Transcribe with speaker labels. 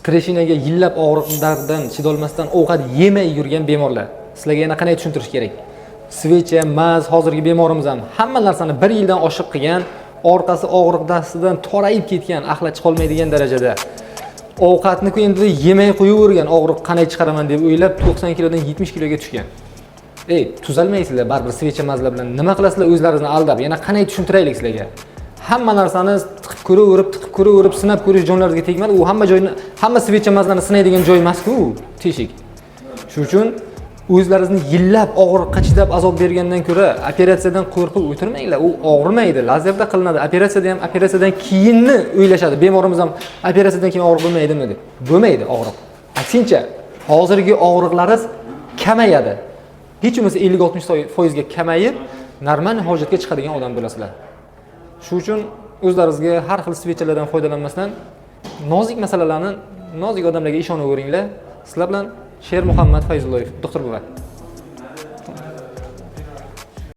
Speaker 1: treshinaga yillab og'riqlardan chidolmasdan ovqat yemay yurgan bemorlar. Sizlarga yana qanday tushuntirish kerak? Svecha, maz, hozirgi bemorimiz ham hamma narsani 1 yildan oshiq qilgan, orqasi og'riqdasidan torayib ketgan, axlat chiqolmaydigan darajada. Ovqatni-ku endi yemay qo'yavergan, og'riq qanday chiqaraman deb o'ylab 90 kilodan 70 kiloga tushgan. Tuzalmaysizlar baribir svecha mazlar bilan. Nima qilasizlar o'zlaringizni aldab? Yana qanday tushuntiraylik sizlarga? Hamma narsani tiqib ko'raverib, sinab ko'rish jonlaringizga tegmadi. U hamma joyni, hamma svecha mazlarni sinaydigan joy emas-ku, teshik. Shuning uchun o'zlaringizni yillab og'riqqa chidab azob bergandan ko'ra operatsiyadan qo'rqib o'tirmanglar. U og'rimaydi, lazerda qilinadi. Operatsiyadan keyinni o'ylashadi. Bemorimiz ham operatsiyadan keyin og'riq bo'lmaydimi deb. Bo'lmaydi og'riq. Aksincha, hozirgi og'riqlaringiz kamayadi. Hech bo'lmasa 50-60% ga kamayib, normal hojatga chiqadigan odam bo'lasizlar. Shuning uchun o'zlaringizga har xil svechalardan foydalanmasdan nozik masalalarni nozik odamlarga ishonaveringlar. Sizlar bilan Sher Muhammad Fayzullayev, doktor buva.